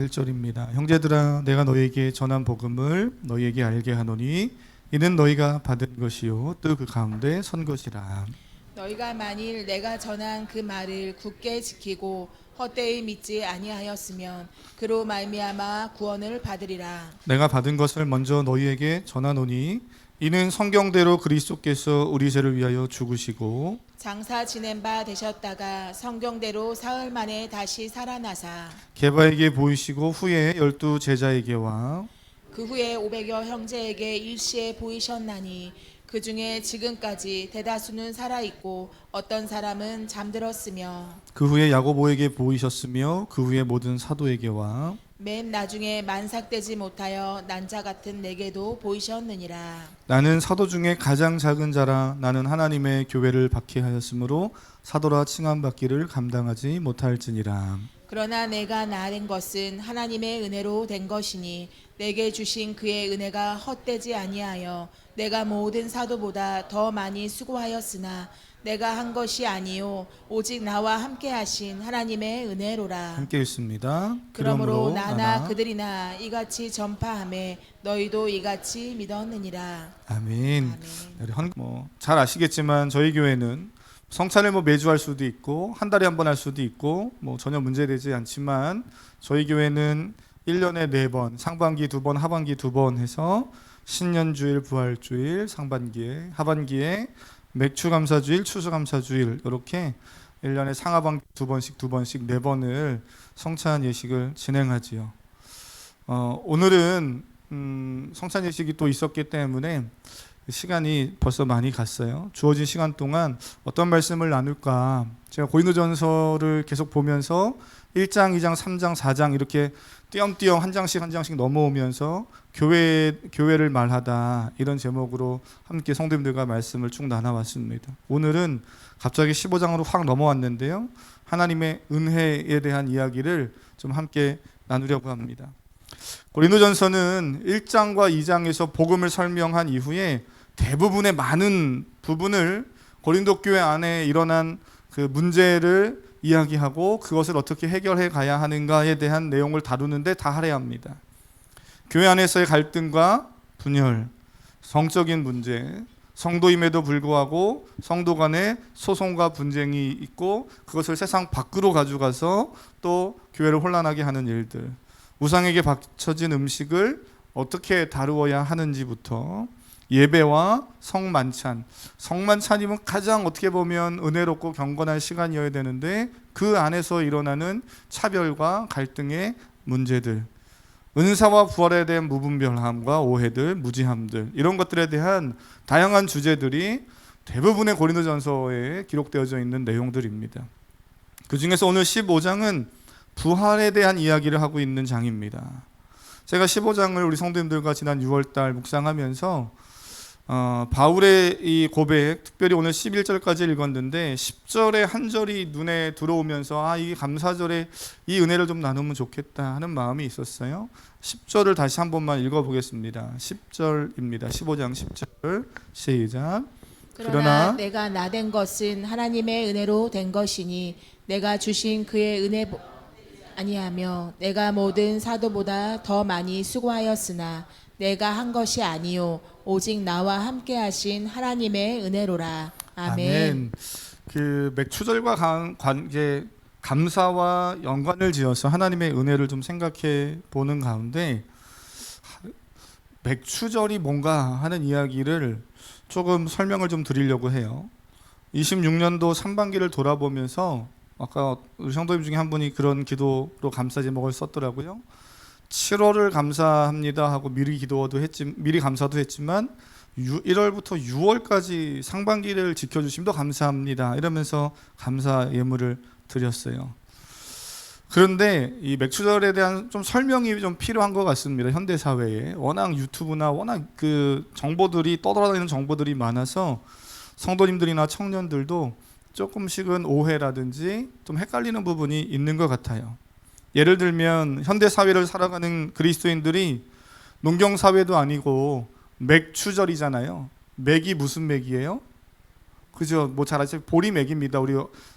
1절입니다. 형제들아 내가 너희에게 전한 복음을 너희에게 알게 하노니 이는 너희가 받은 것이요 또 그 가운데 선 것이라. 너희가 만일 내가 전한 그 말을 굳게 지키고 헛되이 믿지 아니하였으면 그로 말미암아 구원을 받으리라. 내가 받은 것을 먼저 너희에게 전하노니 이는 성경대로 그리스도께서 우리 죄를 위하여 죽으시고 장사 지낸 바 되셨다가 성경대로 사흘 만에 다시 살아나사 게바에게 보이시고 후에 12 제자에게와 그 후에 500여 형제에게 일시에 보이셨나니 그 중에 지금까지 대다수는 살아있고 어떤 사람은 잠들었으며 그 후에 야고보에게 보이셨으며 그 후에 모든 사도에게와 맨 나중에 만삭되지 못하여 난자 같은 내게도 보이셨느니라. 나는 사도 중에 가장 작은 자라. 나는 하나님의 교회를 박해하였으므로 사도라 칭함받기를 감당하지 못할지니라. 그러나 내가 나된 것은 하나님의 은혜로 된 것이니 내게 주신 그의 은혜가 헛되지 아니하여 내가 모든 사도보다 더 많이 수고하였으나 내가 한 것이 아니요 오직 나와 함께 하신 하나님의 은혜로라. 함께 읽습니다. 그러므로 나나 그들이나 이같이 전파하매 너희도 이같이 믿었느니라. 아멘. 우리 잘 아시겠지만 저희 교회는 성찬을 매주 할 수도 있고 한 달에 한 번 할 수도 있고 전혀 문제되지 않지만 저희 교회는 1년에 4번, 상반기 2번, 하반기 2번 해서 신년주일, 부활주일, 상반기에, 하반기에 맥추감사주일, 추수감사주일 이렇게 1년에 상하반기 2번씩 4번을 성찬 예식을 진행하지요. 오늘은 성찬 예식이 또 있었기 때문에 시간이 벌써 많이 갔어요. 주어진 시간 동안 어떤 말씀을 나눌까? 제가 고린도전서를 계속 보면서 1장, 2장, 3장, 4장 이렇게 띄엄띄엄 한 장씩 넘어오면서 교회를 말하다 이런 제목으로 함께 성도님들과 말씀을 쭉 나눠왔습니다. 오늘은 갑자기 15장으로 확 넘어왔는데요. 하나님의 은혜에 대한 이야기를 좀 함께 나누려고 합니다. 고린도전서는 1장과 2장에서 복음을 설명한 이후에 대부분의 많은 부분을 고린도 교회 안에 일어난 그 문제를 이야기하고 그것을 어떻게 해결해 가야 하는가에 대한 내용을 다루는데 다 할애합니다. 교회 안에서의 갈등과 분열, 성적인 문제, 성도임에도 불구하고 성도 간의 소송과 분쟁이 있고 그것을 세상 밖으로 가져가서 또 교회를 혼란하게 하는 일들, 우상에게 바쳐진 음식을 어떻게 다루어야 하는지부터 예배와 성만찬이면 가장 어떻게 보면 은혜롭고 경건한 시간이어야 되는데 그 안에서 일어나는 차별과 갈등의 문제들, 은사와 부활에 대한 무분별함과 오해들, 무지함들 이런 것들에 대한 다양한 주제들이 대부분의 고린도전서에 기록되어져 있는 내용들입니다. 그 중에서 오늘 15장은 부활에 대한 이야기를 하고 있는 장입니다. 제가 15장을 우리 성도님들과 지난 6월달 묵상하면서 바울의 이 고백, 특별히 오늘 11절까지 읽었는데 10절의 한 절이 눈에 들어오면서 이 감사절에 이 은혜를 좀 나누면 좋겠다 하는 마음이 있었어요. 10절을 다시 한 번만 읽어보겠습니다. 10절입니다. 15장 10절 시작. 그러나 내가 나된 것은 하나님의 은혜로 된 것이니 내가 주신 그의 은혜 아니하며 내가 모든 사도보다 더 많이 수고하였으나 내가 한 것이 아니요 오직 나와 함께 하신 하나님의 은혜로라. 아멘. 그 맥추절과 관계 감사와 연관을 지어서 하나님의 은혜를 좀 생각해 보는 가운데 맥추절이 뭔가 하는 이야기를 조금 설명을 좀 드리려고 해요. 26년도 3반기를 돌아보면서 아까 우리 성도님 중에 한 분이 그런 기도로 감사 제목을 썼더라고요. 7월을 감사합니다 하고 미리 감사도 했지만 1월부터 6월까지 상반기를 지켜주심도 감사합니다 이러면서 감사 예물을 드렸어요. 그런데 이 맥추절에 대한 좀 설명이 좀 필요한 것 같습니다. 현대 사회에 워낙 유튜브나 워낙 그 정보들이 떠돌아다니는 정보들이 많아서 성도님들이나 청년들도 조금씩은 오해라든지 좀 헷갈리는 부분이 있는 것 같아요. 예를 들면 현대 사회를 살아가는 그리스도인들이 농경 사회도 아니고 맥추절이잖아요. 맥이 무슨 맥이에요? 그죠? 잘 아시죠? 보리맥입니다. 우리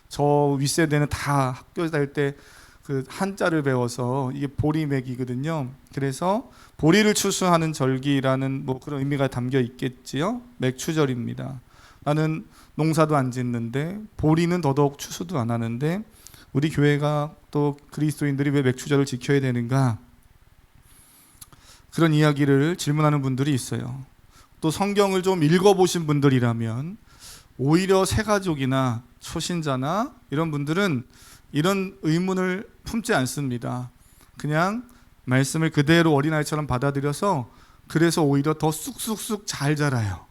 저 윗세대는 다 학교 다닐 때 그 한자를 배워서 이게 보리맥이거든요. 그래서 보리를 추수하는 절기라는 뭐 그런 의미가 담겨 있겠지요. 맥추절입니다. 나는 농사도 안 짓는데 보리는 더더욱 추수도 안 하는데 우리 교회가 또 그리스도인들이 왜 맥추절을 지켜야 되는가? 그런 이야기를 질문하는 분들이 있어요. 또 성경을 좀 읽어보신 분들이라면 오히려 새가족이나 초신자나 이런 분들은 이런 의문을 품지 않습니다. 그냥 말씀을 그대로 어린아이처럼 받아들여서 그래서 오히려 더 쑥쑥쑥 잘 자라요.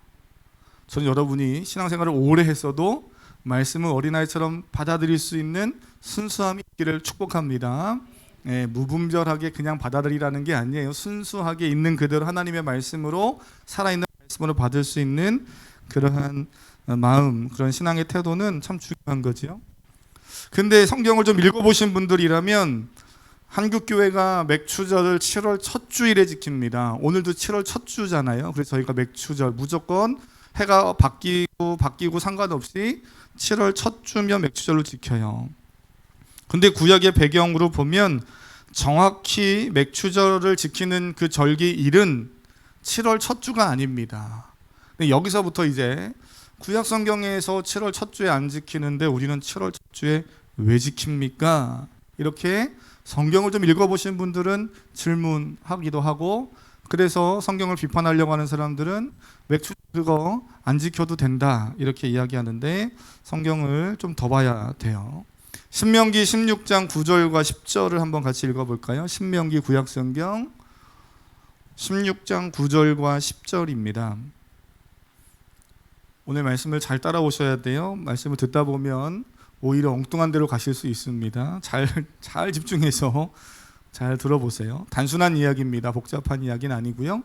저는 여러분이 신앙생활을 오래 했어도 말씀을 어린아이처럼 받아들일 수 있는 순수함이 있기를 축복합니다. 무분별하게 그냥 받아들이라는 게 아니에요. 순수하게 있는 그대로 하나님의 말씀으로 살아있는 말씀으로 받을 수 있는 그러한 마음, 그런 신앙의 태도는 참 중요한 거지요. 근데 성경을 좀 읽어보신 분들이라면 한국교회가 맥추절을 7월 첫 주일에 지킵니다. 오늘도 7월 첫 주잖아요. 그래서 저희가 맥추절 무조건 해가 바뀌고 상관없이 7월 첫 주면 맥추절로 지켜요. 근데 구약의 배경으로 보면 정확히 맥추절을 지키는 그 절기일은 7월 첫 주가 아닙니다. 근데 여기서부터 이제 구약 성경에서 7월 첫 주에 안 지키는데 우리는 7월 첫 주에 왜 지킵니까? 이렇게 성경을 좀 읽어보신 분들은 질문하기도 하고, 그래서 성경을 비판하려고 하는 사람들은 맥추 그거 안 지켜도 된다 이렇게 이야기하는데 성경을 좀 더 봐야 돼요. 신명기 16장 9절과 10절을 한번 같이 읽어볼까요? 신명기 구약성경 16장 9절과 10절입니다. 오늘 말씀을 잘 따라오셔야 돼요. 말씀을 듣다 보면 오히려 엉뚱한 데로 가실 수 있습니다. 잘 집중해서 잘 들어보세요. 단순한 이야기입니다. 복잡한 이야기는 아니고요.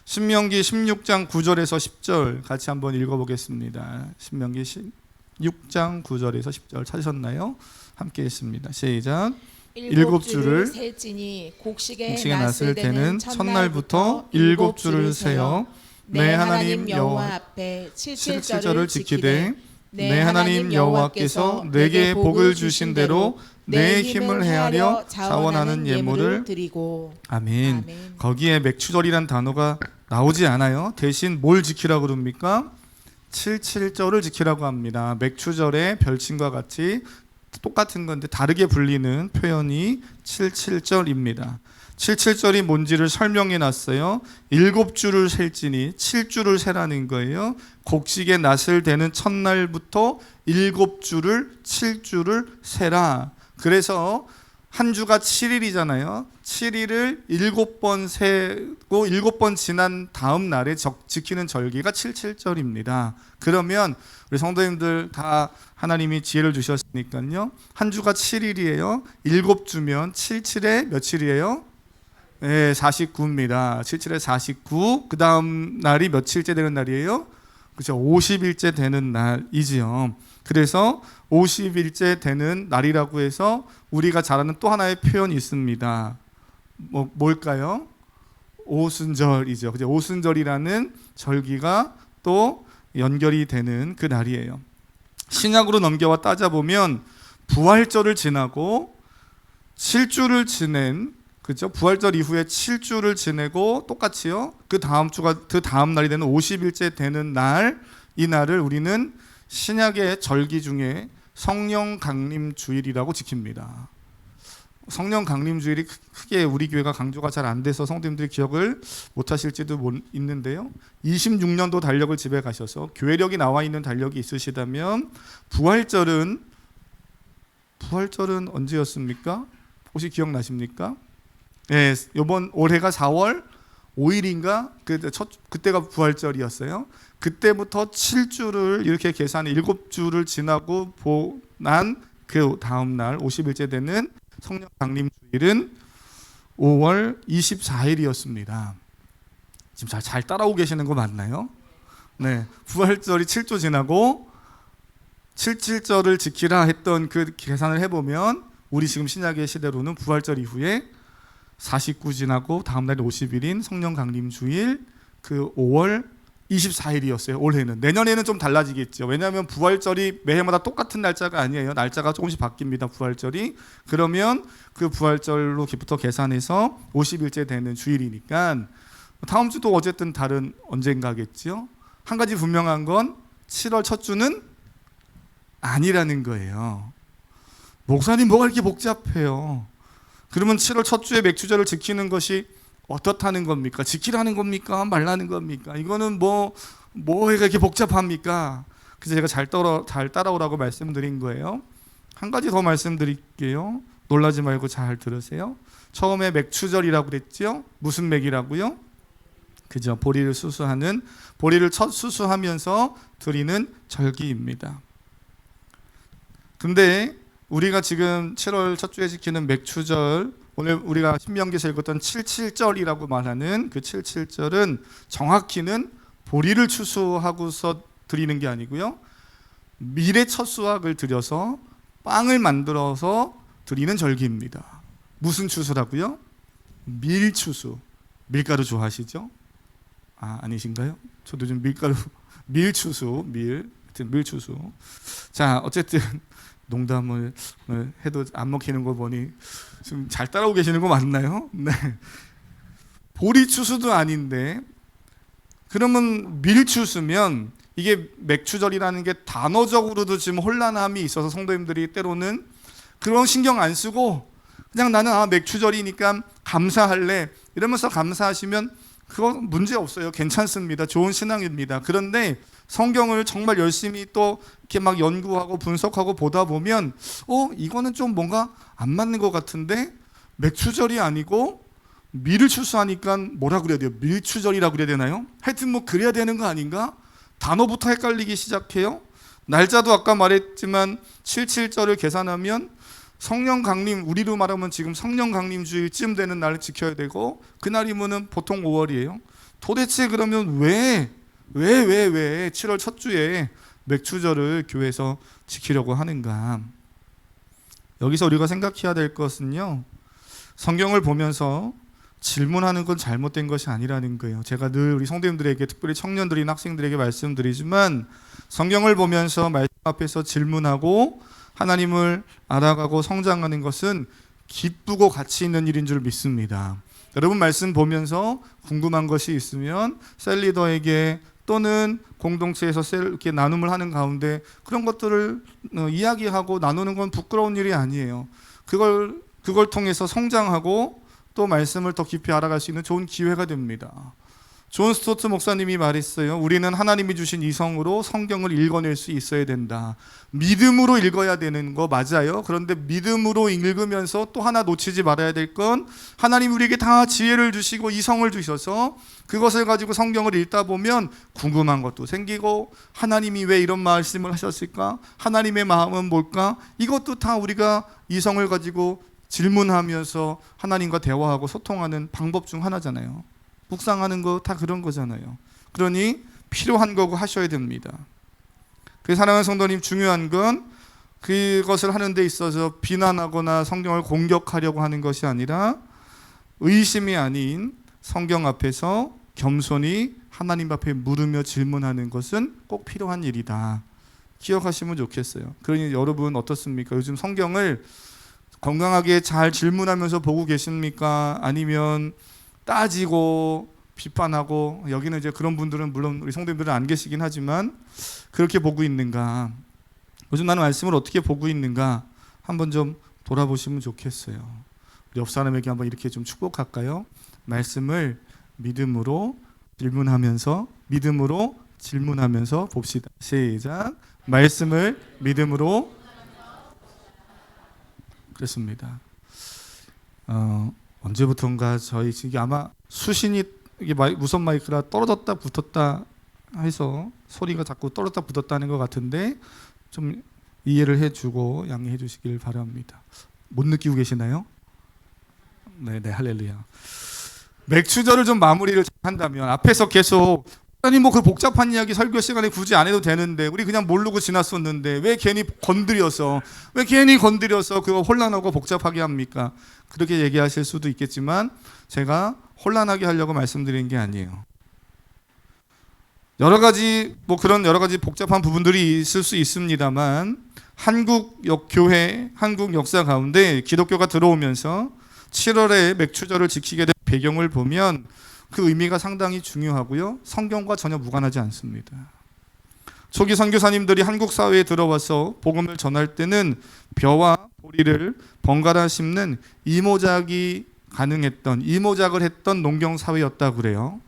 신명기 16장 9절에서 10절 같이 한번 읽어보겠습니다. 신명기 16장 9절에서 10절 찾으셨나요? 함께 했습니다. 시작. 일곱 줄을 셀지니 곡식에 낫을 때는 첫날부터 일곱 줄을 세어 내 하나님 여호와 앞에 칠칠절을 지키되 내 하나님 여호와께서 내게 복을 주신 대로 내 힘을 헤아려 자원하는 예물을 드리고. 아멘. 아멘. 거기에 맥추절이란 단어가 나오지 않아요. 대신 뭘 지키라고 그럽니까? 칠칠절을 지키라고 합니다. 맥추절의 별칭과 같이 똑같은 건데 다르게 불리는 표현이 칠칠절입니다. 칠칠절이 뭔지를 설명해 놨어요. 7줄을 셀지니 7줄을 세라는 거예요. 곡식의 낫을 대는 첫날부터 7줄을 7줄을 세라. 그래서 한 주가 7일이잖아요. 7일을 7번 세고 7번 지난 다음 날에 지키는 절기가 칠칠절입니다. 그러면 우리 성도님들 다 하나님이 지혜를 주셨으니까요. 한 주가 7일이에요. 7주면 77에 며칠이에요? 네, 49입니다. 77에 49. 그 다음 날이 며칠째 되는 날이에요? 그렇죠. 50일째 되는 날이지요. 그래서 50일째 되는 날이라고 해서 우리가 잘 아는 또 하나의 표현이 있습니다. 뭘까요? 오순절이죠. 그죠? 오순절이라는 절기가 또 연결이 되는 그 날이에요. 신약으로 넘겨와 따져보면 부활절을 지나고 7주를 지낸, 그죠? 부활절 이후에 7주를 지내고 똑같이요. 그 다음 날이 되는 50일째 되는 날, 이 날을 우리는 신약의 절기 중에 성령 강림 주일이라고 지킵니다. 성령 강림 주일이 크게 우리 교회가 강조가 잘 안 돼서 성도님들이 기억을 못 하실지도 있는데요. 26년도 달력을 집에 가셔서 교회력이 나와 있는 달력이 있으시다면 부활절은 언제였습니까? 혹시 기억나십니까? 네, 이번 올해가 4월 5일인가? 그때가 부활절이었어요. 그때부터 7주를 이렇게 계산해 7주를 지나고 난 그 다음 날 50일째 되는 성령 강림 주일은 5월 24일이었습니다. 지금 잘 따라오고 계시는 거 맞나요? 네, 부활절이 7주 지나고 77절을 지키라 했던 그 계산을 해보면 우리 지금 신약의 시대로는 부활절 이후에 49 지나고 다음 날이 50일인 성령 강림 주일 그 5월 24일이었어요. 올해는. 내년에는 좀 달라지겠죠. 왜냐하면 부활절이 매해마다 똑같은 날짜가 아니에요. 날짜가 조금씩 바뀝니다. 부활절이. 그러면 그 부활절로부터 계산해서 50일째 되는 주일이니까 다음 주도 어쨌든 다른 언젠가겠죠. 한 가지 분명한 건 7월 첫 주는 아니라는 거예요. 목사님 뭐가 이렇게 복잡해요? 그러면 7월 첫 주에 맥주절을 지키는 것이 어떻다는 겁니까? 지키라는 겁니까? 말라는 겁니까? 이거는 뭐가 이렇게 복잡합니까? 그래서 제가 잘 따라오라고 말씀드린 거예요. 한 가지 더 말씀드릴게요. 놀라지 말고 잘 들으세요. 처음에 맥추절이라고 그랬죠? 무슨 맥이라고요? 그죠? 보리를 수수하는, 보리를 첫 수수하면서 드리는 절기입니다. 근데 우리가 지금 7월 첫 주에 지키는 맥추절, 오늘 우리가 신명기에서 읽었던 77절이라고 말하는 그 77절은 정확히는 보리를 추수하고서 드리는 게 아니고요, 밀의 첫 수확을 들여서 빵을 만들어서 드리는 절기입니다. 무슨 추수라고요? 밀추수. 밀가루 좋아하시죠? 아니신가요? 저도 좀 밀추수. 자, 어쨌든 농담을 해도 안 먹히는 거 보니 좀 잘 따라오고 계시는 거 맞나요? 네. 보리추수도 아닌데, 그러면 밀추수면 이게 맥추절이라는 게 단어적으로도 지금 혼란함이 있어서 성도님들이 때로는 그런 신경 안 쓰고 그냥 나는 맥추절이니까 감사할래 이러면서 감사하시면 그거 문제 없어요. 괜찮습니다. 좋은 신앙입니다. 그런데 성경을 정말 열심히 또 이렇게 막 연구하고 분석하고 보다 보면 이거는 좀 뭔가 안 맞는 것 같은데, 맥추절이 아니고 밀을 추수하니까 뭐라 그래야 돼요? 밀추절이라고 그래야 되나요? 하여튼 뭐 그래야 되는 거 아닌가? 단어부터 헷갈리기 시작해요. 날짜도 아까 말했지만 77절을 계산하면 성령 강림, 우리로 말하면 지금 성령 강림 주일쯤 되는 날을 지켜야 되고, 그날이면은 보통 5월이에요. 도대체 그러면 왜 7월 첫 주에 맥추절을 교회에서 지키려고 하는가? 여기서 우리가 생각해야 될 것은요, 성경을 보면서 질문하는 건 잘못된 것이 아니라는 거예요. 제가 늘 우리 성도님들에게, 특별히 청년들이나 학생들에게 말씀드리지만, 성경을 보면서 말씀 앞에서 질문하고 하나님을 알아가고 성장하는 것은 기쁘고 가치 있는 일인 줄 믿습니다. 여러분 말씀 보면서 궁금한 것이 있으면 셀리더에게 또는 공동체에서 이렇게 나눔을 하는 가운데 그런 것들을 이야기하고 나누는 건 부끄러운 일이 아니에요. 그걸 통해서 성장하고 또 말씀을 더 깊이 알아갈 수 있는 좋은 기회가 됩니다. 존 스토트 목사님이 말했어요. 우리는 하나님이 주신 이성으로 성경을 읽어낼 수 있어야 된다. 믿음으로 읽어야 되는 거 맞아요. 그런데 믿음으로 읽으면서 또 하나 놓치지 말아야 될 건, 하나님이 우리에게 다 지혜를 주시고 이성을 주셔서 그것을 가지고 성경을 읽다 보면 궁금한 것도 생기고, 하나님이 왜 이런 말씀을 하셨을까? 하나님의 마음은 뭘까? 이것도 다 우리가 이성을 가지고 질문하면서 하나님과 대화하고 소통하는 방법 중 하나잖아요. 묵상하는 거 다 그런 거잖아요. 그러니 필요한 거고 하셔야 됩니다. 그 사랑하는 성도님, 중요한 건 그것을 하는 데 있어서 비난하거나 성경을 공격하려고 하는 것이 아니라 의심이 아닌 성경 앞에서 겸손히 하나님 앞에 물으며 질문하는 것은 꼭 필요한 일이다. 기억하시면 좋겠어요. 그러니 여러분 어떻습니까? 요즘 성경을 건강하게 잘 질문하면서 보고 계십니까? 아니면 따지고 비판하고, 여기는 이제 그런 분들은 물론 우리 성도님들은 안 계시긴 하지만 그렇게 보고 있는가? 요즘 나는 말씀을 어떻게 보고 있는가? 한번 좀 돌아보시면 좋겠어요. 우리 옆 사람에게 한번 이렇게 좀 축복할까요? 말씀을 믿음으로 질문하면서 봅시다. 시작. 말씀을 믿음으로. 그렇습니다. 언제부턴가 저희 지금 아마 수신이 이게 무선 마이크라 떨어졌다 붙었다 해서 소리가 자꾸 떨어졌다 붙었다는 것 같은데, 좀 이해를 해주고 양해해 주시길 바랍니다. 못 느끼고 계시나요? 네, 할렐루야. 맥추절을 좀 마무리를 한다면, 앞에서 계속 아니 그 복잡한 이야기 설교 시간에 굳이 안 해도 되는데 우리 그냥 모르고 지났었는데 왜 괜히 건드려서 그거 혼란하고 복잡하게 합니까? 그렇게 얘기하실 수도 있겠지만 제가 혼란하게 하려고 말씀드린 게 아니에요. 여러 가지 그런 여러 가지 복잡한 부분들이 있을 수 있습니다만 한국 교회, 한국 역사 가운데 기독교가 들어오면서 7월에 맥추절을 지키게 된 배경을 보면 그 의미가 상당히 중요하고요. 성경과 전혀 무관하지 않습니다. 초기 선교사님들이 한국 사회에 들어와서 복음을 전할 때는 벼와 보리를 번갈아 심는 이모작이 가능했던, 이모작을 했던 농경 사회였다고 그래요.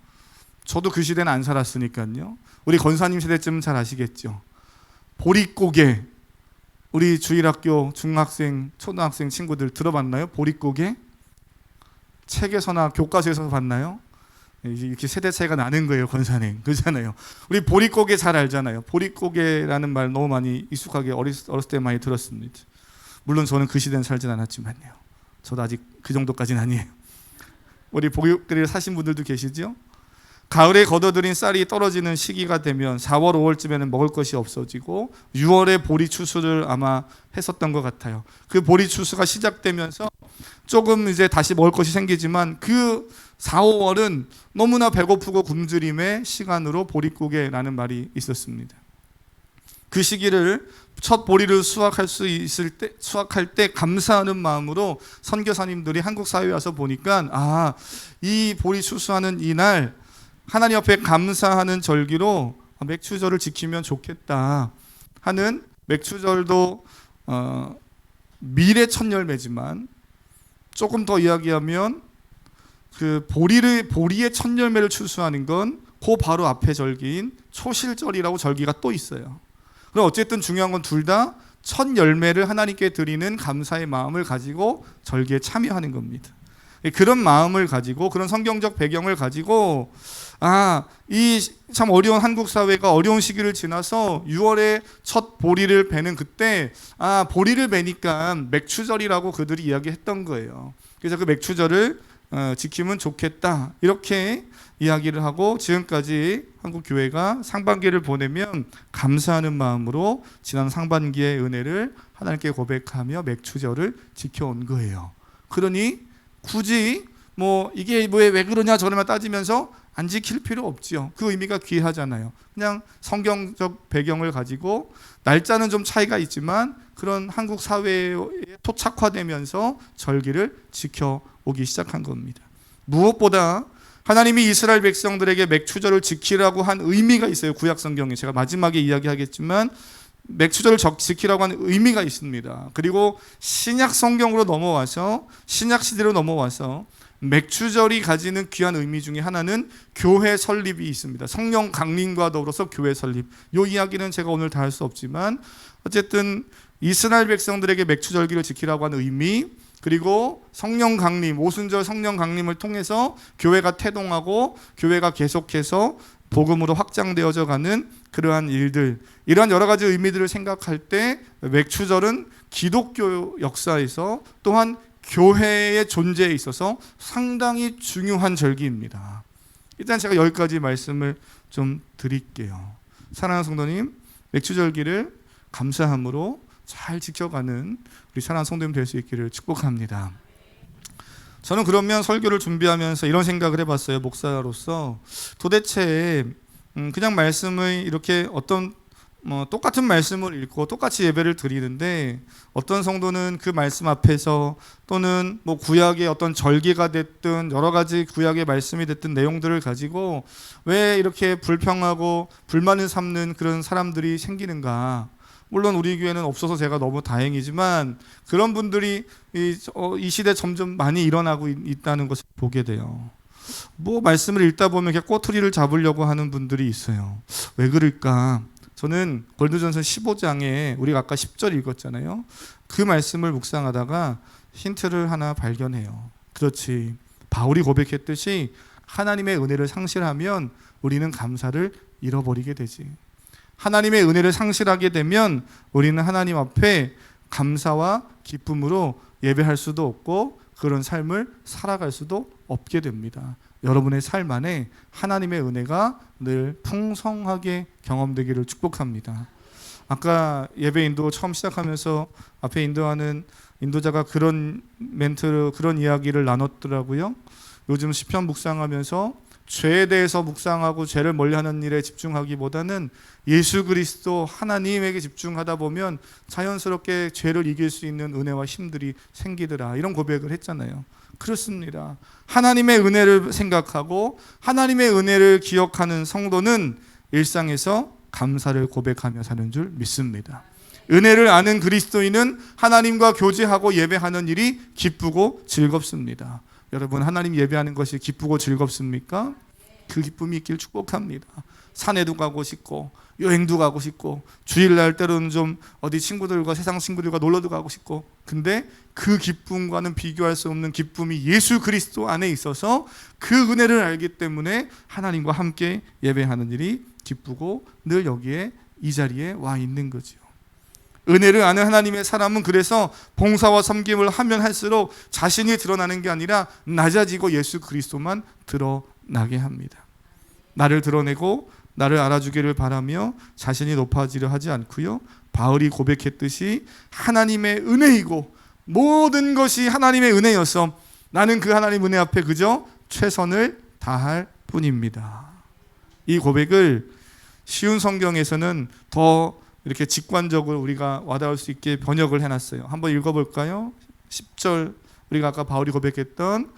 저도 그 시대는 안 살았으니까요. 우리 권사님 세대쯤은 잘 아시겠죠. 보릿고개, 우리 주일학교 중학생, 초등학생 친구들 들어봤나요? 보릿고개? 책에서나 교과서에서 봤나요? 이렇게 세대 차이가 나는 거예요, 권사님. 그렇잖아요. 우리 보릿고개 잘 알잖아요. 보릿고개라는 말 너무 많이 익숙하게 어렸을 때 많이 들었습니다. 물론 저는 그 시대는 살진 않았지만요. 저도 아직 그 정도까지는 아니에요. 우리 보릿고개를 사신 분들도 계시죠? 가을에 걷어들인 쌀이 떨어지는 시기가 되면 4월, 5월쯤에는 먹을 것이 없어지고 6월에 보리 추수를 아마 했었던 것 같아요. 그 보리 추수가 시작되면서 조금 이제 다시 먹을 것이 생기지만 그 4, 5월은 너무나 배고프고 굶주림의 시간으로 보릿고개라는 말이 있었습니다. 그 시기를 첫 보리를 수확할 때 감사하는 마음으로 선교사님들이 한국 사회에 와서 보니까 이 보리 추수하는 이날 하나님 앞에 감사하는 절기로 맥추절을 지키면 좋겠다 하는, 맥추절도 밀의 첫 열매지만 조금 더 이야기하면 그 보리의 첫 열매를 추수하는 건 그 바로 앞에 절기인 초실절이라고 절기가 또 있어요. 그럼 어쨌든 중요한 건 둘 다 첫 열매를 하나님께 드리는 감사의 마음을 가지고 절기에 참여하는 겁니다. 그런 마음을 가지고, 그런 성경적 배경을 가지고 이 참 어려운 한국 사회가 어려운 시기를 지나서 6월에 첫 보리를 베는 그때 보리를 베니까 맥추절이라고 그들이 이야기했던 거예요. 그래서 그 맥추절을 지키면 좋겠다 이렇게 이야기를 하고, 지금까지 한국 교회가 상반기를 보내면 감사하는 마음으로 지난 상반기의 은혜를 하나님께 고백하며 맥추절을 지켜온 거예요. 그러니 굳이 이게 왜 그러냐 저러냐 따지면서 안 지킬 필요 없지요. 그 의미가 귀하잖아요. 그냥 성경적 배경을 가지고 날짜는 좀 차이가 있지만 그런 한국 사회에 토착화되면서 절기를 지켜오기 시작한 겁니다. 무엇보다 하나님이 이스라엘 백성들에게 맥추절을 지키라고 한 의미가 있어요. 구약 성경에 제가 마지막에 이야기하겠지만 맥추절을 지키라고 하는 의미가 있습니다. 그리고 신약 성경으로 넘어와서, 신약 시대로 넘어와서 맥추절이 가지는 귀한 의미 중에 하나는 교회 설립이 있습니다. 성령 강림과 더불어서 교회 설립. 이 이야기는 제가 오늘 다 할 수 없지만 어쨌든 이스라엘 백성들에게 맥추절기를 지키라고 하는 의미, 그리고 성령 강림, 오순절 성령 강림을 통해서 교회가 태동하고 교회가 계속해서 복음으로 확장되어져 가는 그러한 일들, 이러한 여러 가지 의미들을 생각할 때 맥추절은 기독교 역사에서 또한 교회의 존재에 있어서 상당히 중요한 절기입니다. 일단 제가 여기까지 말씀을 좀 드릴게요. 사랑하는 성도님, 맥추절기를 감사함으로 잘 지켜가는 우리 사랑하는 성도님 될 수 있기를 축복합니다. 저는 그러면 설교를 준비하면서 이런 생각을 해봤어요. 목사로서 도대체 그냥 말씀을 이렇게 똑같은 말씀을 읽고 똑같이 예배를 드리는데 어떤 성도는 그 말씀 앞에서 또는 구약의 어떤 절기가 됐든 여러 가지 구약의 말씀이 됐든 내용들을 가지고 왜 이렇게 불평하고 불만을 삼는 그런 사람들이 생기는가. 물론 우리 교회는 없어서 제가 너무 다행이지만 그런 분들이 이 시대에 점점 많이 일어나고 있다는 것을 보게 돼요. 말씀을 읽다 보면 이렇게 꼬투리를 잡으려고 하는 분들이 있어요. 왜 그럴까? 저는 고린도전서 15장에 우리가 아까 10절 읽었잖아요. 그 말씀을 묵상하다가 힌트를 하나 발견해요. 그렇지. 바울이 고백했듯이 하나님의 은혜를 상실하면 우리는 감사를 잃어버리게 되지. 하나님의 은혜를 상실하게 되면 우리는 하나님 앞에 감사와 기쁨으로 예배할 수도 없고 그런 삶을 살아갈 수도 없게 됩니다. 여러분의 삶 안에 하나님의 은혜가 늘 풍성하게 경험되기를 축복합니다. 아까 예배 인도 처음 시작하면서 앞에 인도하는 인도자가 그런 멘트를, 그런 이야기를 나눴더라고요. 요즘 시편 묵상하면서 죄에 대해서 묵상하고 죄를 멀리하는 일에 집중하기보다는 예수 그리스도 하나님에게 집중하다 보면 자연스럽게 죄를 이길 수 있는 은혜와 힘들이 생기더라, 이런 고백을 했잖아요. 그렇습니다. 하나님의 은혜를 생각하고 하나님의 은혜를 기억하는 성도는 일상에서 감사를 고백하며 사는 줄 믿습니다. 은혜를 아는 그리스도인은 하나님과 교제하고 예배하는 일이 기쁘고 즐겁습니다. 여러분, 하나님 예배하는 것이 기쁘고 즐겁습니까? 그 기쁨이 있길 축복합니다. 산에도 가고 싶고 여행도 가고 싶고 주일날 때로는 좀 어디 친구들과, 세상 친구들과 놀러도 가고 싶고, 근데 그 기쁨과는 비교할 수 없는 기쁨이 예수 그리스도 안에 있어서 그 은혜를 알기 때문에 하나님과 함께 예배하는 일이 기쁘고 늘 여기에 이 자리에 와 있는 거죠. 은혜를 아는 하나님의 사람은 그래서 봉사와 섬김을 하면 할수록 자신이 드러나는 게 아니라 낮아지고 예수 그리스도만 드러나게 합니다. 나를 드러내고 나를 알아주기를 바라며 자신이 높아지려 하지 않고요, 바울이 고백했듯이 하나님의 은혜이고 모든 것이 하나님의 은혜여서 나는 그 하나님 은혜 앞에 그저 최선을 다할 뿐입니다. 이 고백을 쉬운 성경에서는 더 이렇게 직관적으로 우리가 와닿을 수 있게 번역을 해놨어요. 한번 읽어볼까요? 10절, 우리가 아까 바울이 고백했던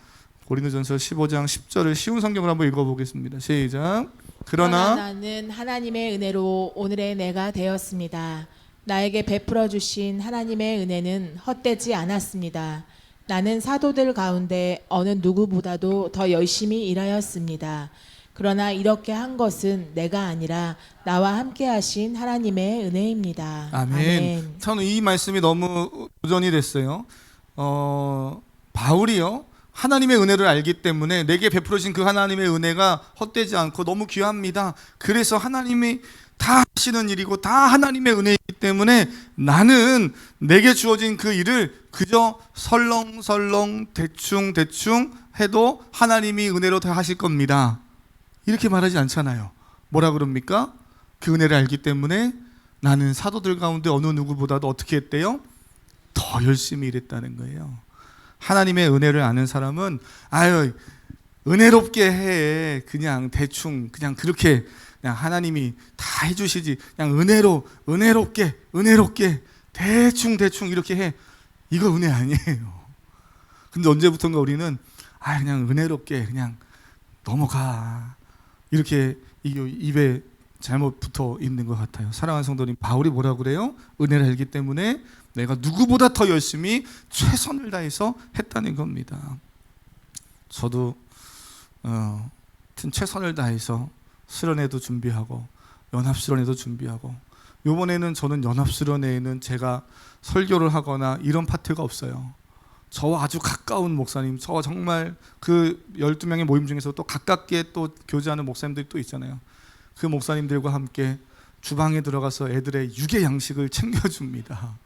고린도전서 15장 10절을 쉬운 성경으로 한번 읽어보겠습니다. 시작. 그러나 나는 하나님의 은혜로 오늘의 내가 되었습니다. 나에게 베풀어 주신 하나님의 은혜는 헛되지 않았습니다. 나는 사도들 가운데 어느 누구보다도 더 열심히 일하였습니다. 그러나 이렇게 한 것은 내가 아니라 나와 함께 하신 하나님의 은혜입니다. 아멘. 저는 이 말씀이 너무 도전이 됐어요. 바울이요, 하나님의 은혜를 알기 때문에 내게 베풀어진 그 하나님의 은혜가 헛되지 않고 너무 귀합니다. 그래서 하나님이 다 하시는 일이고 다 하나님의 은혜이기 때문에 나는 내게 주어진 그 일을 그저 설렁설렁 대충 해도 하나님이 은혜로 다 하실 겁니다, 이렇게 말하지 않잖아요. 뭐라 그럽니까? 그 은혜를 알기 때문에 나는 사도들 가운데 어느 누구보다도 어떻게 했대요? 더 열심히 일했다는 거예요. 하나님의 은혜를 아는 사람은 아유, 은혜롭게 해, 그냥 대충 그냥 그렇게 그냥 하나님이 다 해주시지, 그냥 은혜롭게 대충 이렇게 해, 이거 은혜 아니에요. 근데 언제부턴가 우리는 그냥 은혜롭게 그냥 넘어가, 이렇게 입에 잘못 붙어 있는 것 같아요. 사랑하는 성도님, 바울이 뭐라고 그래요? 은혜를 알기 때문에 내가 누구보다 더 열심히 최선을 다해서 했다는 겁니다. 저도 최선을 다해서 수련회도 준비하고 연합수련회도 준비하고, 이번에는 저는 연합수련회에는 제가 설교를 하거나 이런 파트가 없어요. 저와 아주 가까운 목사님, 저와 정말 그 12명의 모임 중에서 또 가깝게 또 교제하는 목사님들이 또 있잖아요. 그 목사님들과 함께 주방에 들어가서 애들의 육의 양식을 챙겨줍니다.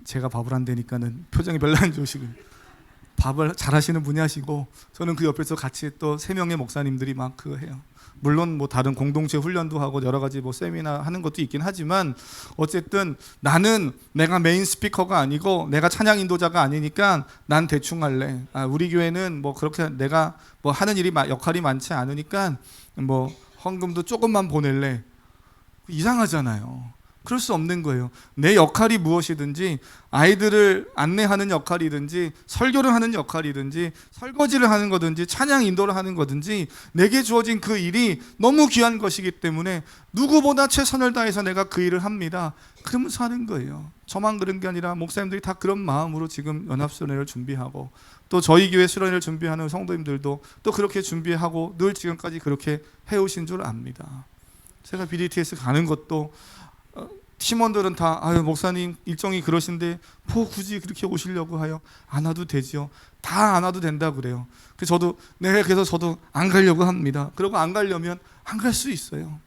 제가 밥을 안 되니까는 표정이 별로 안 좋으시고, 밥을 잘하시는 분이 하시고, 저는 그 옆에서 같이 또 3명의 목사님들이 막 그거 해요. 물론 뭐 다른 공동체 훈련도 하고 여러 가지 뭐 세미나 하는 것도 있긴 하지만, 어쨌든 나는 내가 메인 스피커가 아니고 내가 찬양 인도자가 아니니까 난 대충 할래. 우리 교회는 뭐 그렇게 내가 뭐 하는 일이 역할이 많지 않으니까 뭐 헌금도 조금만 보낼래. 이상하잖아요. 그럴 수 없는 거예요. 내 역할이 무엇이든지, 아이들을 안내하는 역할이든지 설교를 하는 역할이든지 설거지를 하는 거든지 찬양 인도를 하는 거든지 내게 주어진 그 일이 너무 귀한 것이기 때문에 누구보다 최선을 다해서 내가 그 일을 합니다. 그러면서 하는 거예요. 저만 그런 게 아니라 목사님들이 다 그런 마음으로 지금 연합수련회를 준비하고, 또 저희 교회 수련회를 준비하는 성도님들도 또 그렇게 준비하고 늘 지금까지 그렇게 해오신 줄 압니다. 제가 BDTS 가는 것도 팀원들은 다 목사님 일정이 그러신데 뭐 굳이 그렇게 오시려고 하여 안 와도 되지요. 다 안 와도 된다 그래요. 그래서 저도 안 가려고 합니다. 그리고 안 가려면 안 갈 수 있어요.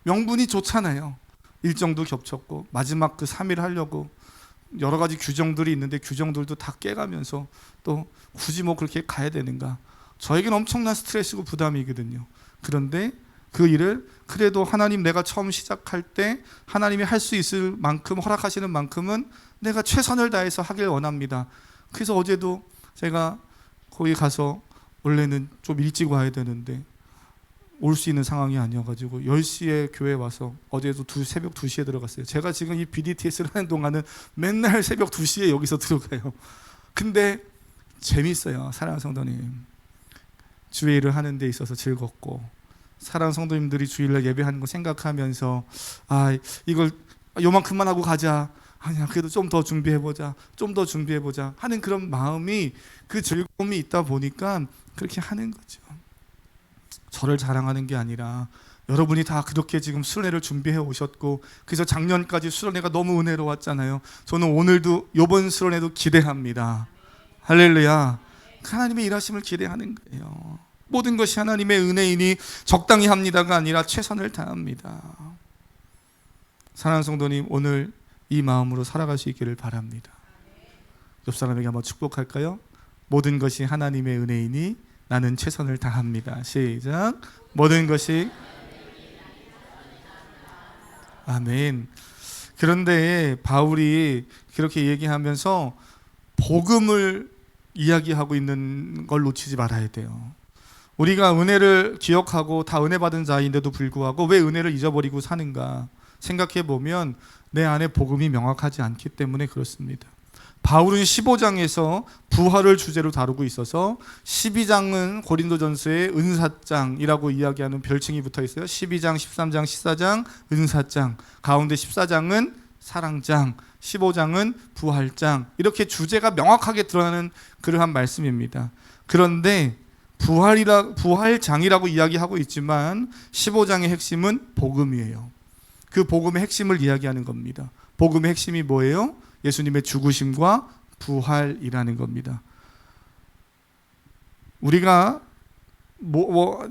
명분이 좋잖아요. 일정도 겹쳤고 마지막 그 3일 하려고 여러 가지 규정들이 있는데 규정들도 다 깨가면서 또 굳이 뭐 그렇게 가야 되는가. 저에겐 엄청난 스트레스고 부담이거든요. 그런데 그 일을 그래도 하나님, 내가 처음 시작할 때 하나님이 할 수 있을 만큼 허락하시는 만큼은 내가 최선을 다해서 하길 원합니다. 그래서 어제도 제가 거기 가서 원래는 좀 일찍 와야 되는데 올 수 있는 상황이 아니어가지고 10시에 교회 와서 어제도 새벽 2시에 들어갔어요. 제가 지금 이 BDTS를 하는 동안은 맨날 새벽 2시에 여기서 들어가요. 근데 재밌어요. 사랑하는 성도님, 주의 일을 하는 데 있어서 즐겁고, 사랑하는 성도님들이 주일날 예배하는 거 생각하면서 이걸 요만큼만 하고 가자, 아니야 그래도 좀 더 준비해보자, 좀 더 준비해보자 하는 그런 마음이, 그 즐거움이 있다 보니까 그렇게 하는 거죠. 저를 자랑하는 게 아니라 여러분이 다 그렇게 지금 수련회를 준비해 오셨고, 그래서 작년까지 수련회가 너무 은혜로웠잖아요. 저는 오늘도 이번 수련회도 기대합니다. 할렐루야. 하나님의 일하심을 기대하는 거예요. 모든 것이 하나님의 은혜이니 적당히 합니다가 아니라 최선을 다합니다. 사랑하는 성도님, 오늘 이 마음으로 살아갈 수 있기를 바랍니다. 옆 사람에게 한번 축복할까요? 모든 것이 하나님의 은혜이니 나는 최선을 다합니다. 시작. 모든 것이. 아멘. 그런데 바울이 그렇게 얘기하면서 복음을 이야기하고 있는 걸 놓치지 말아야 돼요. 우리가 은혜를 기억하고 다 은혜 받은 자인데도 불구하고 왜 은혜를 잊어버리고 사는가 생각해 보면 내 안에 복음이 명확하지 않기 때문에 그렇습니다. 바울은 15장에서 부활을 주제로 다루고 있어서 12장은 고린도전서의 은사장이라고 이야기하는 별칭이 붙어 있어요. 12장, 13장, 14장 은사장, 가운데 14장은 사랑장, 15장은 부활장, 이렇게 주제가 명확하게 드러나는 그러한 말씀입니다. 그런데 부활장이라고 이야기하고 있지만 15장의 핵심은 복음이에요. 그 복음의 핵심을 이야기하는 겁니다. 복음의 핵심이 뭐예요? 예수님의 죽으심과 부활이라는 겁니다. 우리가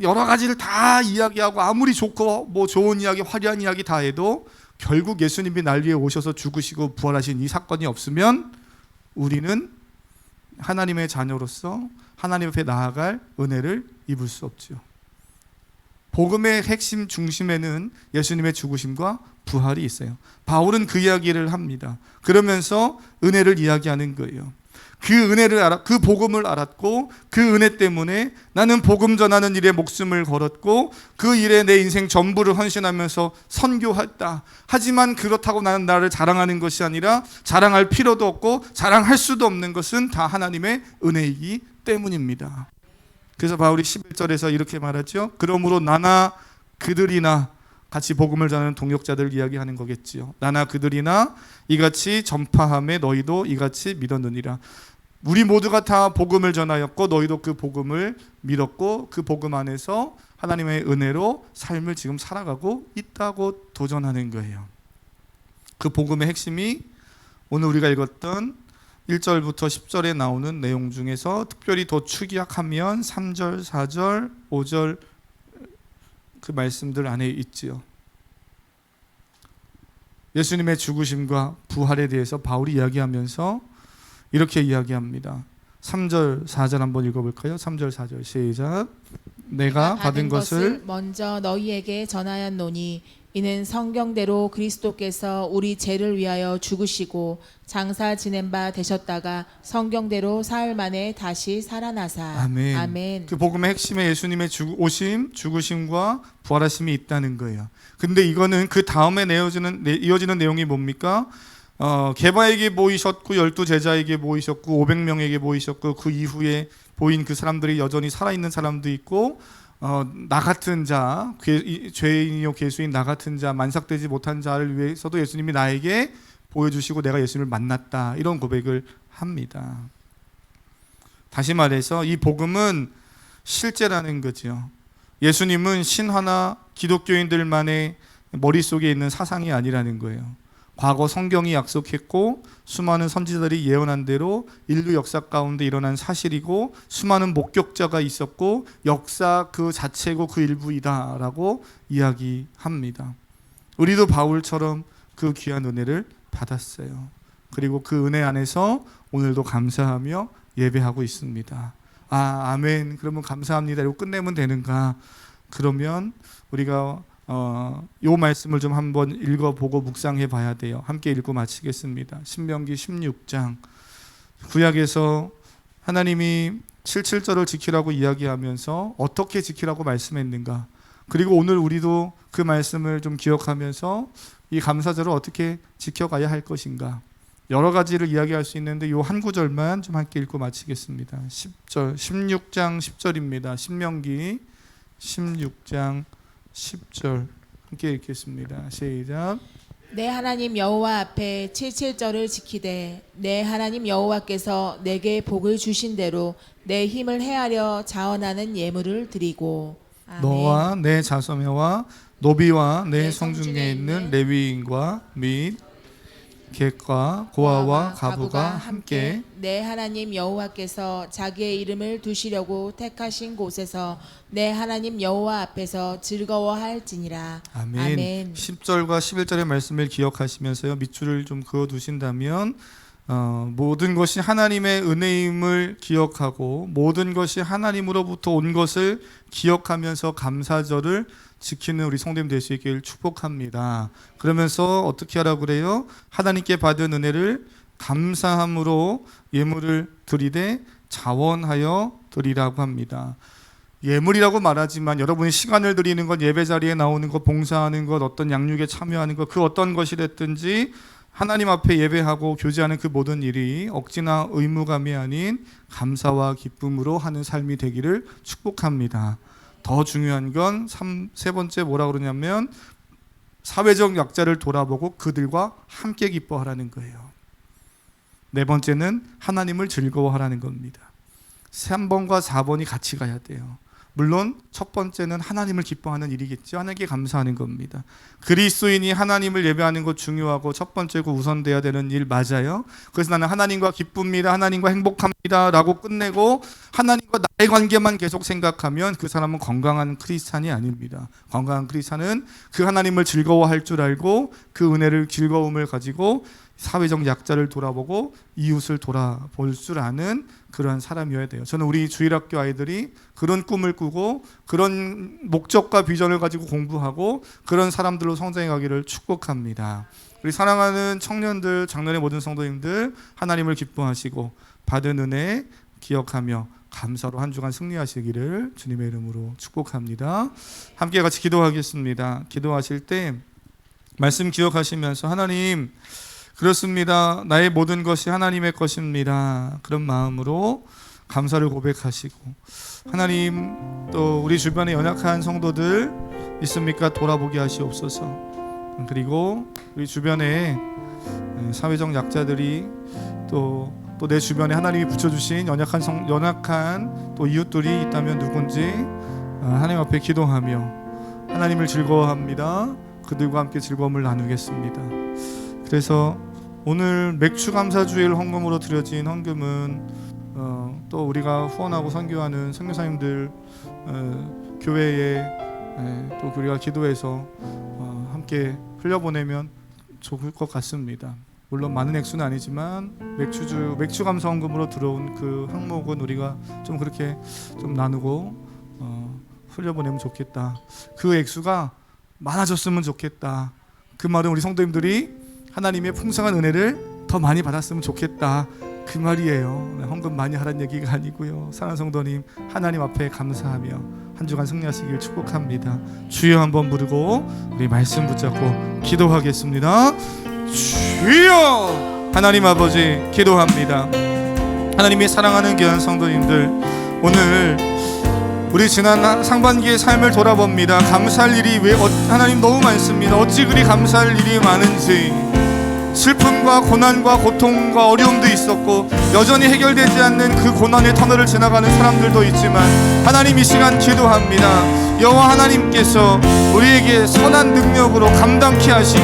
여러 가지를 다 이야기하고 아무리 좋고 좋은 이야기, 화려한 이야기 다 해도 결국 예수님이 날 위해 오셔서 죽으시고 부활하신 이 사건이 없으면 우리는 하나님의 자녀로서 하나님 앞에 나아갈 은혜를 입을 수 없죠. 복음의 핵심 중심에는 예수님의 죽으심과 부활이 있어요. 바울은 그 이야기를 합니다. 그러면서 은혜를 이야기하는 거예요. 그 복음을 알았고 그 은혜 때문에 나는 복음 전하는 일에 목숨을 걸었고 그 일에 내 인생 전부를 헌신하면서 선교했다. 하지만 그렇다고 나는 나를 자랑하는 것이 아니라 자랑할 필요도 없고 자랑할 수도 없는 것은 다 하나님의 은혜이기 때문입니다. 그래서 바울이 11절에서 이렇게 말하죠. 그러므로 나나 그들이나, 같이 복음을 전하는 동역자들 이야기하는 거겠지요. 나나 그들이나 이같이 전파함에 너희도 이같이 믿었느니라. 우리 모두가 다 복음을 전하였고 너희도 그 복음을 믿었고 그 복음 안에서 하나님의 은혜로 삶을 지금 살아가고 있다고 도전하는 거예요. 그 복음의 핵심이 오늘 우리가 읽었던 1절부터 10절에 나오는 내용 중에서 특별히 더 축약하면 3절, 4절, 5절 그 말씀들 안에 있지요. 예수님의 죽으심과 부활에 대해서 바울이 이야기하면서 이렇게 이야기합니다. 3절, 4절 한번 읽어볼까요? 3절, 4절 시작. 내가 받은 것을 먼저 너희에게 전하였노니 이는 성경대로 그리스도께서 우리 죄를 위하여 죽으시고 장사 지낸 바 되셨다가 성경대로 사흘 만에 다시 살아나사. 아멘. 아멘. 그 복음의 핵심에 예수님의 죽으심과 부활하심이 있다는 거예요. 근데 이거는 그 다음에 이어지는 내용이 뭡니까? 게바에게 보이셨고 12제자에게 보이셨고 500명에게 보이셨고 그 이후에 보인 그 사람들이 여전히 살아있는 사람도 있고 나 같은 자, 죄인이요 괴수인 나 같은 자, 만삭되지 못한 자를 위해서도 예수님이 나에게 보여주시고 내가 예수님을 만났다, 이런 고백을 합니다. 다시 말해서 이 복음은 실제라는 거죠. 예수님은 신화나 기독교인들만의 머릿속에 있는 사상이 아니라는 거예요. 과거 성경이 약속했고 수많은 선지자들이 예언한 대로 인류 역사 가운데 일어난 사실이고 수많은 목격자가 있었고 역사 그 자체고 그 일부이다라고 이야기합니다. 우리도 바울처럼 그 귀한 은혜를 받았어요. 그리고 그 은혜 안에서 오늘도 감사하며 예배하고 있습니다. 아멘. 그러면 감사합니다. 이러고 끝내면 되는가? 그러면 우리가 요 말씀을 좀 한번 읽어보고 묵상해 봐야 돼요. 함께 읽고 마치겠습니다. 신명기 16장. 구약에서 하나님이 77절을 지키라고 이야기하면서 어떻게 지키라고 말씀했는가, 그리고 오늘 우리도 그 말씀을 좀 기억하면서 이 감사절을 어떻게 지켜가야 할 것인가, 여러 가지를 이야기할 수 있는데 이 한 구절만 좀 함께 읽고 마치겠습니다. 10절, 16장 10절입니다. 신명기 16장 10절 함께 읽겠습니다. 시작. 내 하나님 여호와 앞에 77절을 지키되 내 하나님 여호와께서 내게 복을 주신 대로 내 힘을 헤아려 자원하는 예물을 드리고. 아멘. 너와 내 자손과 노비와 내 내 성중에 성중에 있는 있는 레위인과 및 객과 고아와 가부가 함께 내 하나님 여호와께서 자기의 이름을 두시려고 택하신 곳에서 내 하나님 여호와 앞에서 즐거워할지니라. 아멘. 아멘. 10절과 11절의 말씀을 기억하시면서요, 밑줄을 좀 그어 두신다면 모든 것이 하나님의 은혜임을 기억하고 모든 것이 하나님으로부터 온 것을 기억하면서 감사절을 지키는 우리 성도님 될 수 있길 축복합니다. 그러면서 어떻게 하라고 그래요? 하나님께 받은 은혜를 감사함으로 예물을 드리되 자원하여 드리라고 합니다. 예물이라고 말하지만 여러분이 시간을 드리는 것, 예배 자리에 나오는 것, 봉사하는 것, 어떤 양육에 참여하는 것, 그 어떤 것이 됐든지 하나님 앞에 예배하고 교제하는 그 모든 일이 억지나 의무감이 아닌 감사와 기쁨으로 하는 삶이 되기를 축복합니다. 더 중요한 건 세 번째 뭐라고 그러냐면 사회적 약자를 돌아보고 그들과 함께 기뻐하라는 거예요. 네 번째는 하나님을 즐거워하라는 겁니다. 3번과 4번이 같이 가야 돼요. 물론 첫 번째는 하나님을 기뻐하는 일이겠죠. 하나님께 감사하는 겁니다. 그리스도인이 하나님을 예배하는 것 중요하고 첫 번째고 우선돼야 되는 일 맞아요. 그래서 나는 하나님과 기쁩니다, 하나님과 행복합니다 라고 끝내고 하나님과 나의 관계만 계속 생각하면 그 사람은 건강한 크리스찬이 아닙니다. 건강한 크리스찬은 그 하나님을 즐거워할 줄 알고 그 은혜를, 즐거움을 가지고 사회적 약자를 돌아보고 이웃을 돌아볼 줄 아는 그러한 사람이어야 돼요. 저는 우리 주일학교 아이들이 그런 꿈을 꾸고 그런 목적과 비전을 가지고 공부하고 그런 사람들로 성장해 가기를 축복합니다. 우리 사랑하는 청년들, 작년의 모든 성도님들, 하나님을 기뻐하시고 받은 은혜 기억하며 감사로 한 주간 승리하시기를 주님의 이름으로 축복합니다. 함께 같이 기도하겠습니다. 기도하실 때 말씀 기억하시면서 하나님, 그렇습니다, 나의 모든 것이 하나님의 것입니다, 그런 마음으로 감사를 고백하시고, 하나님 또 우리 주변에 연약한 성도들 있습니까? 돌아보게 하시옵소서. 그리고 우리 주변에 사회적 약자들이 또 내 주변에 하나님이 붙여주신 연약한 또 이웃들이 있다면 누군지 하나님 앞에 기도하며 하나님을 즐거워합니다. 그들과 함께 즐거움을 나누겠습니다. 그래서 오늘 맥주 감사주일 헌금으로 드려진 헌금은 또 우리가 후원하고 선교하는 선교사님들 교회에 또 우리가 기도해서 함께 흘려보내면 좋을 것 같습니다. 물론 많은 액수는 아니지만 맥주 감사 헌금으로 들어온 그 항목은 우리가 좀 그렇게 좀 나누고 흘려보내면 좋겠다. 그 액수가 많아졌으면 좋겠다. 그 말은 우리 성도님들이 하나님의 풍성한 은혜를 더 많이 받았으면 좋겠다, 그 말이에요. 헌금 많이 하라는 얘기가 아니고요. 사랑하는 성도님, 하나님 앞에 감사하며 한 주간 승리하시길 축복합니다. 주여 한번 부르고 우리 말씀 붙잡고 기도하겠습니다. 주여! 하나님 아버지, 기도합니다. 하나님이 사랑하는 귀한 성도님들, 오늘 우리 지난 상반기의 삶을 돌아봅니다. 감사할 일이 하나님 너무 많습니다. 어찌 그리 감사할 일이 많은지, 슬픔과 고난과 고통과 어려움도 있었고 여전히 해결되지 않는 그 고난의 터널을 지나가는 사람들도 있지만 하나님, 이 시간 기도합니다. 여호와 하나님께서 우리에게 선한 능력으로 감당케 하시고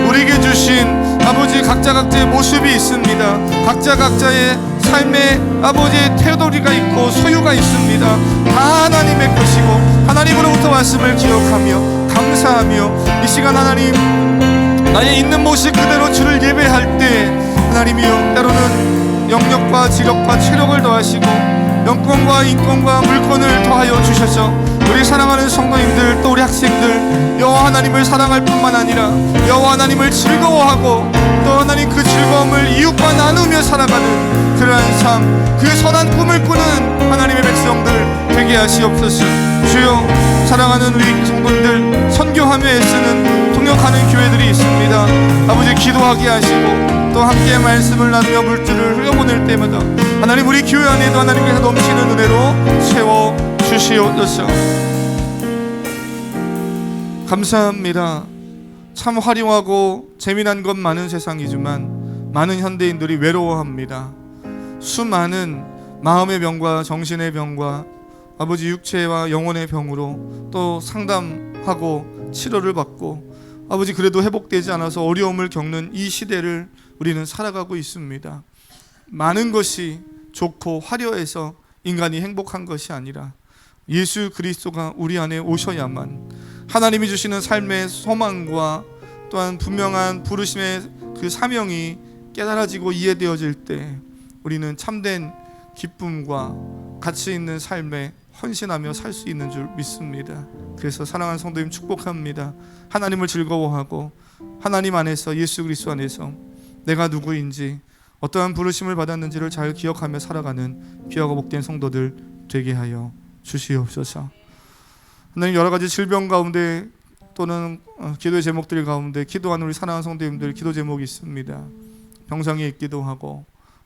우리에게 주신 아버지 각자의 모습이 있습니다. 각자의 삶에 아버지의 태도리가 있고 소유가 있습니다. 다 하나님의 것이고 하나님으로부터 말씀을 기억하며 감사하며 이 시간 하나님, 나의 있는 모습 그대로 주를 예배할 때 하나님이여, 때로는 영력과 지력과 체력을 더하시고 영권과 인권과 물권을 더하여 주셔서 우리 사랑하는 성도님들, 또 우리 학생들 여호와 하나님을 사랑할 뿐만 아니라 여호와 하나님을 즐거워하고 또 하나님 그 즐거움을 이웃과 나누며 살아가는 그러한 삶, 그 선한 꿈을 꾸는 하나님 하시옵소서. 주여, 사랑하는 우리 성도님들, 선교하며 애쓰는 통역하는 교회들이 있습니다. 아버지, 기도하게 하시고 또 함께 말씀을 나누며 물줄을 흘려보낼 때마다 하나님, 우리 교회 안에도 하나님께서 넘치는 은혜로 채워 주시옵소서. 감사합니다. 참 화려하고 재미난 것 많은 세상이지만 많은 현대인들이 외로워합니다. 수많은 마음의 병과 정신의 병과 아버지 육체와 영혼의 병으로 또 상담하고 치료를 받고 아버지, 그래도 회복되지 않아서 어려움을 겪는 이 시대를 우리는 살아가고 있습니다. 많은 것이 좋고 화려해서 인간이 행복한 것이 아니라 예수 그리스도가 우리 안에 오셔야만 하나님이 주시는 삶의 소망과 또한 분명한 부르심의 그 사명이 깨달아지고 이해되어질 때 우리는 참된 기쁨과 가치 있는 삶에 헌신하며 살 수 있는 줄 믿습니다. 그래서 사랑하는 성도님 축복합니다. 하나님을 즐거워하고 하나님 안에서, 예수 그리스도 안에서 내가 누구인지 어떠한 부르심을 받았는지를 잘 기억하며 살아가는 귀하고 복된 성도들 되게 하여 주시옵소서. 하나님, 여러 가지 질병 가운데 또는 기도의 제목들 가운데 기도하는 우리 사랑하는 성도님들 기도 제목이 있습니다. 병상에 있기도 하고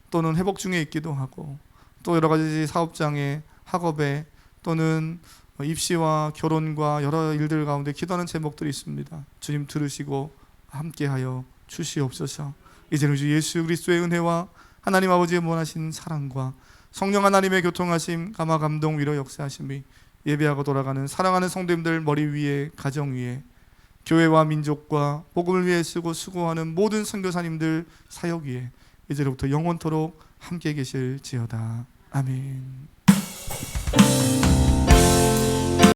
또는 회복 중에 있기도 하고 또 여러 가지 사업장에, 학업에 또는 입시와 결혼과 여러 일들 가운데 기도하는 제목들이 있습니다. 주님 들으시고 함께하여 주시옵소서. 이제는 주 예수 그리스도의 은혜와 하나님 아버지의 무한하신 사랑과 성령 하나님의 교통하심, 감화, 감동, 위로, 역사하심이 예배하고 돌아가는 사랑하는 성도님들 머리 위에, 가정 위에, 교회와 민족과 복음을 위해 쓰고 수고하는 모든 선교사님들 사역 위에 이제로부터 영원토록 함께 계실지어다. 아멘.